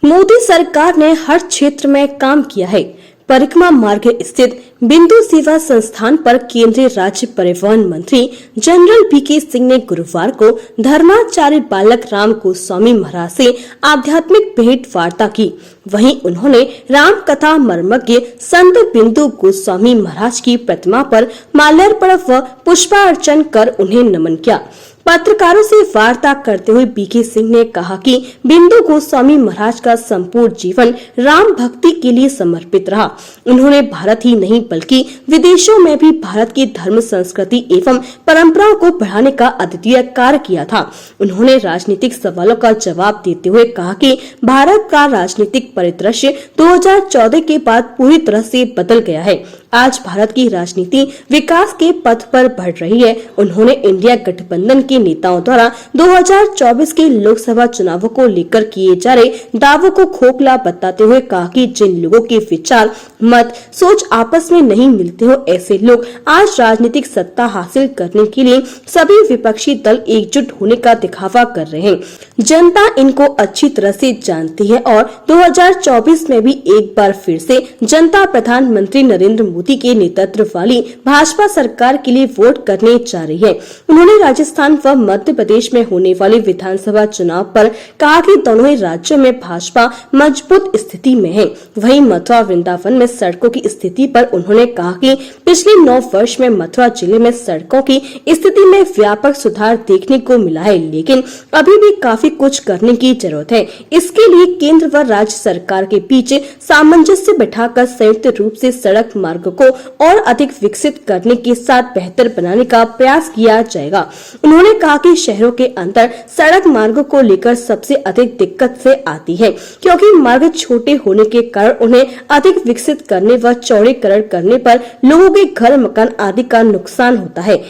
मोदी सरकार ने हर क्षेत्र में काम किया है। परिक्रमा मार्ग स्थित बिंदु सेवा संस्थान पर केंद्रीय राज्य परिवहन मंत्री जनरल पीके सिंह ने गुरुवार को धर्माचार्य बालक राम गोस्वामी महाराज से आध्यात्मिक भेंट वार्ता की। वहीं उन्होंने राम कथा मर्मज्ञ संत बिंदु गोस्वामी महाराज की प्रतिमा पर माल्यार्पण व पुष्पार्चन कर उन्हें नमन किया। पत्रकारों से वार्ता करते हुए पीके सिंह ने कहा कि बिंदु गोस्वामी महाराज का संपूर्ण जीवन राम भक्ति के लिए समर्पित रहा। उन्होंने भारत ही नहीं बल्कि विदेशों में भी भारत की धर्म संस्कृति एवं परंपराओं को बढ़ाने का अद्वितीय कार्य किया था। उन्होंने राजनीतिक सवालों का जवाब देते हुए कहा कि भारत का राजनीतिक परिदृश्य 2014 के बाद पूरी तरह से बदल गया है। आज भारत की राजनीति विकास के पथ पर बढ़ रही है। उन्होंने इंडिया गठबंधन के नेताओं द्वारा 2024 के लोकसभा चुनावों को लेकर किए जा रहे दावों को खोखला बताते हुए कहा कि जिन लोगों के विचार, मत, सोच आपस में नहीं मिलते हो, ऐसे लोग आज राजनीतिक सत्ता हासिल करने के लिए सभी विपक्षी दल एकजुट होने का दिखावा कर रहे हैं। जनता इनको अच्छी तरह से जानती है और 2024 में भी एक बार फिर से जनता प्रधानमंत्री नरेंद्र मोदी के नेतृत्व वाली भाजपा सरकार के लिए वोट करने जा रही है। उन्होंने राजस्थान व मध्य प्रदेश में होने वाले विधानसभा चुनाव पर कहा कि दोनों ही राज्यों में भाजपा मजबूत स्थिति में है। वहीं मथुरा वृंदावन में सड़कों की स्थिति पर उन्होंने कहा कि पिछले 9 वर्ष में मथुरा जिले में सड़कों की स्थिति में व्यापक सुधार देखने को मिला है, लेकिन अभी भी काफी कुछ करने की जरूरत है। इसके लिए केंद्र व राज्य सरकार के बीच सामंजस्य बिठाकर संयुक्त रूप से सड़क मार्ग को और अधिक विकसित करने के साथ बेहतर बनाने का प्रयास किया जाएगा। उन्होंने कहा कि शहरों के अंदर सड़क मार्ग को लेकर सबसे अधिक दिक्कत से आती है, क्योंकि मार्ग छोटे होने के कारण उन्हें अधिक विकसित करने व चौड़ीकरण करने पर लोगों के घर, मकान आदि का नुकसान होता है।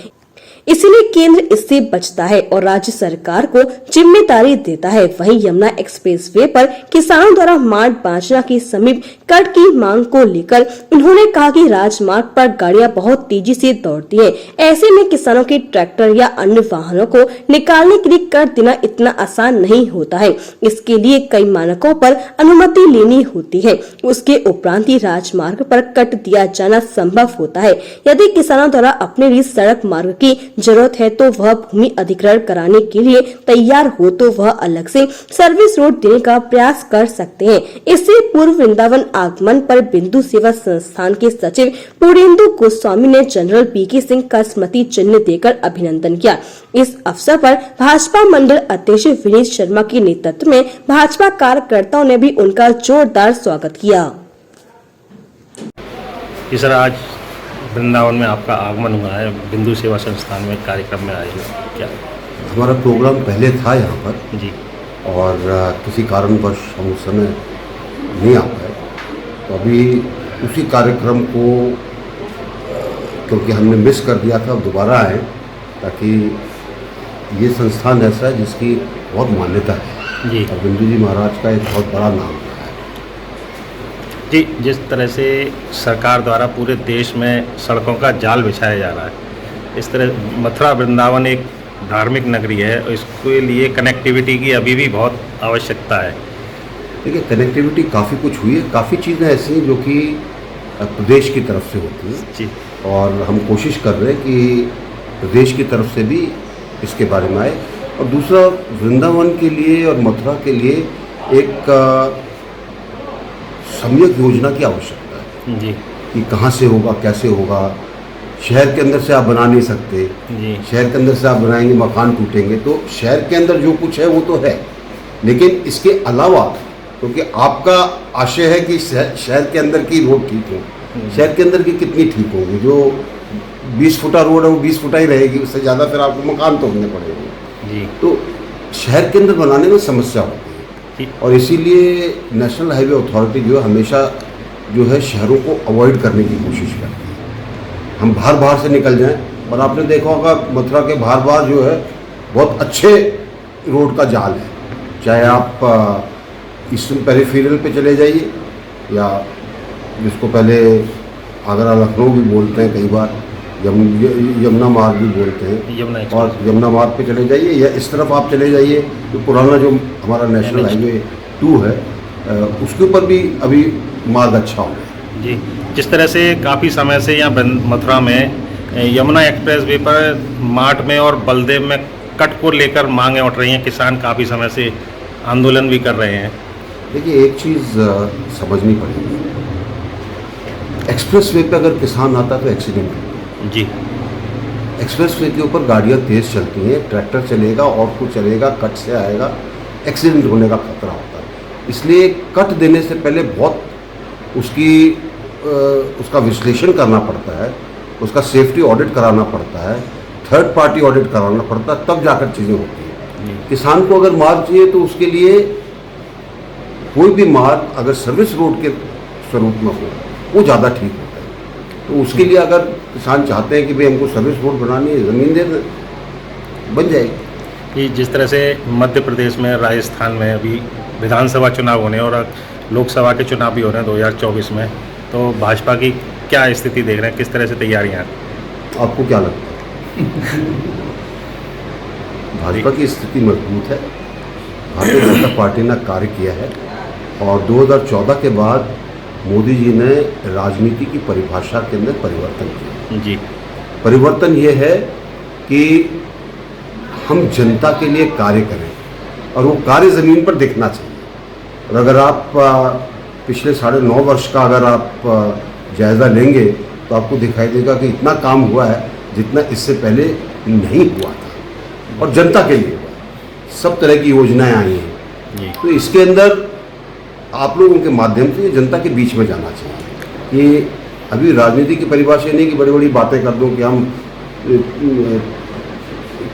इसीलिए केंद्र इससे बचता है और राज्य सरकार को जिम्मेदारी देता है। वहीं यमुना एक्सप्रेसवे पर किसानों द्वारा मार्ग बांचना के समीप कट की मांग को लेकर उन्होंने कहा कि राजमार्ग पर गाड़ियां बहुत तेजी से दौड़ती हैं। ऐसे में किसानों के ट्रैक्टर या अन्य वाहनों को निकालने के लिए कट देना इतना आसान नहीं होता है। इसके लिए कई मानकों पर अनुमति लेनी होती है। उसके उपरांत ही राजमार्ग पर कट दिया जाना संभव होता है। यदि किसानों द्वारा अपने लिए सड़क मार्ग की जरूरत है तो वह भूमि अधिग्रहण कराने के लिए तैयार हो तो वह अलग से सर्विस रोड देने का प्रयास कर सकते हैं। इससे पूर्व वृंदावन आगमन पर बिंदु सेवा संस्थान के सचिव पूर्णेंदु गोस्वामी ने जनरल पीके सिंह का स्मृति चिन्ह देकर अभिनंदन किया। इस अवसर पर भाजपा मंडल अध्यक्ष विनीत शर्मा के नेतृत्व में भाजपा कार्यकर्ताओं ने भी उनका जोरदार स्वागत किया। सर, आज वृंदावन में आपका आगमन हुआ है, बिंदु सेवा संस्थान में कार्यक्रम में आए हैं, क्या हमारा प्रोग्राम पहले था यहाँ पर जी, और किसी कारणवश हम उस समय नहीं आ पाए, तो अभी उसी कार्यक्रम को क्योंकि हमने मिस कर दिया था, दोबारा आए ताकि ये संस्थान ऐसा है जिसकी बहुत मान्यता है जी। और बिंदु जी महाराज का एक बहुत बड़ा नाम है जी। जिस तरह से सरकार द्वारा पूरे देश में सड़कों का जाल बिछाया जा रहा है, इस तरह मथुरा वृंदावन एक धार्मिक नगरी है और इसके लिए कनेक्टिविटी की अभी भी बहुत आवश्यकता है। देखिए, कनेक्टिविटी काफ़ी कुछ हुई है, काफ़ी चीज़ें ऐसी हैं जो कि प्रदेश की तरफ से होती हैं जी, और हम कोशिश कर रहे हैं कि प्रदेश की तरफ से भी इसके बारे में आए। और दूसरा, वृंदावन के लिए और मथुरा के लिए एक सम्यक योजना की आवश्यकता है जी कि कहाँ से होगा, कैसे होगा। शहर के अंदर से आप बना नहीं सकते जी। शहर के अंदर से आप बनाएंगे मकान टूटेंगे, तो शहर के अंदर जो कुछ है वो तो है, लेकिन इसके अलावा क्योंकि आपका आशय है कि शहर के अंदर की रोड ठीक हो, शहर के अंदर की कितनी ठीक होगी? जो 20 फुटा रोड है वो 20 फुटा ही रहेगी, उससे ज़्यादा फिर आपको मकान तोड़ने पड़ेंगे जी। तो शहर के अंदर बनाने में समस्या होती है और इसीलिए नेशनल हाईवे अथॉरिटी जो है हमेशा जो है शहरों को अवॉइड करने की कोशिश करती है। हम बाहर से निकल जाएं, और आपने देखा होगा मथुरा के बाहर जो है बहुत अच्छे रोड का जाल है, चाहे आप ईस्टर्न पेरिफेरल पे चले जाइए या जिसको पहले आगरा लखनऊ भी बोलते हैं, कई बार यमुना मार्ग भी बोलते हैं, और यमुना मार्ग पे चले जाइए या इस तरफ आप चले जाइए तो पुराना जो हमारा नेशनल हाईवे 2 है उसके ऊपर भी अभी मार्ग अच्छा हो गया। जी, जिस तरह से काफ़ी समय से यहाँ मथुरा में यमुना एक्सप्रेस वे पर मार्ट में और बलदेव में कट को लेकर मांगें उठ रही हैं, किसान काफ़ी समय से आंदोलन भी कर रहे हैं। देखिए, एक चीज़ समझनी पड़ेगी, एक्सप्रेस वे पे अगर किसान आता तो एक्सीडेंट होगा। जी एक्सप्रेस वे के ऊपर गाड़ियाँ तेज़ चलती हैं, ट्रैक्टर चलेगा और कुछ चलेगा, कट से आएगा, एक्सीडेंट होने का खतरा होता है। इसलिए कट देने से पहले बहुत उसका विश्लेषण करना पड़ता है, उसका सेफ्टी ऑडिट कराना पड़ता है, थर्ड पार्टी ऑडिट कराना पड़ता है, तब जाकर चीज़ें होती हैं। किसान को अगर मार्ग चाहिए तो उसके लिए कोई भी मार्ग अगर सर्विस रोड के स्वरूप में हो वो ज़्यादा ठीक होता है। तो उसके लिए अगर किसान चाहते हैं कि भाई हमको सर्विस रोड बनानी है, ज़मीन दे दें, बन जाएगी। कि जिस तरह से मध्य प्रदेश में, राजस्थान में अभी विधानसभा चुनाव होने और लोकसभा के चुनाव भी हो रहे हैं 2024 में, तो भाजपा की क्या स्थिति देख रहे हैं, किस तरह से तैयारियां? आपको क्या लगता है? भाजपा की स्थिति मजबूत है। भारतीय जनता पार्टी ने कार्य किया है और 2014 के बाद मोदी जी ने राजनीति की परिभाषा के अंदर परिवर्तन किया। जी परिवर्तन ये है कि हम जनता के लिए कार्य करें और वो कार्य ज़मीन पर दिखना चाहिए। और अगर आप पिछले 9.5 वर्ष का अगर आप जायज़ा लेंगे तो आपको दिखाई देगा कि इतना काम हुआ है जितना इससे पहले नहीं हुआ था और जनता के लिए हुआ। सब तरह की योजनाएं आई हैं। जी तो इसके अंदर आप लोगों के माध्यम से जनता के बीच में जाना चाहिए। ये अभी राजनीति की परिभाषा नहीं कि बड़ी बड़ी बातें कर दो कि हम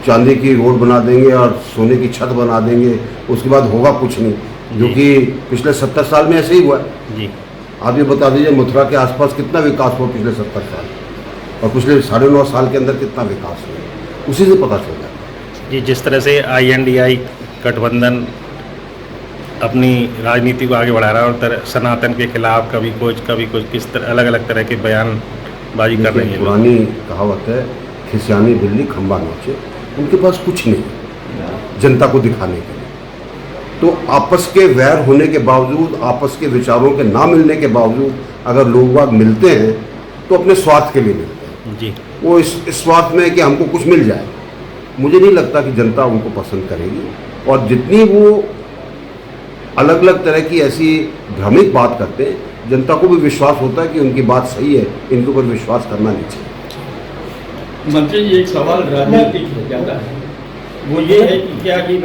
चांदी की रोड बना देंगे और सोने की छत बना देंगे, उसके बाद होगा कुछ नहीं, जो कि पिछले 70 साल में ऐसे ही हुआ है। जी आप ये बता दीजिए मथुरा के आसपास कितना विकास हुआ पिछले 70 साल और पिछले 9.5 साल के अंदर कितना विकास हुआ, उसी से पता चल जाता है। जी, जिस तरह से INDI गठबंधन अपनी राजनीति को आगे बढ़ा रहा है और सनातन के खिलाफ कभी कुछ किस तरह अलग अलग तरह के बयानबाजी कर रही है। पुरानी कहावत है, खिसियानी बिल्ली खंबा नोचे। उनके पास कुछ नहीं जनता को दिखाने के लिए। तो आपस के वैर होने के बावजूद, आपस के विचारों के ना मिलने के बावजूद अगर लोग बाग मिलते हैं तो अपने स्वार्थ के लिए मिलते हैं। जी वो इस स्वार्थ में है कि हमको कुछ मिल जाए। मुझे नहीं लगता कि जनता उनको पसंद करेगी और जितनी वो अलग अलग तरह की ऐसी भ्रमित बात करते हैं, जनता को भी विश्वास होता है कि उनकी बात सही है, इनके ऊपर विश्वास करना नहीं चाहिए। मंत्री जी, एक सवाल राजनीतिक है ज़्यादा है, वो ये है कि क्या कि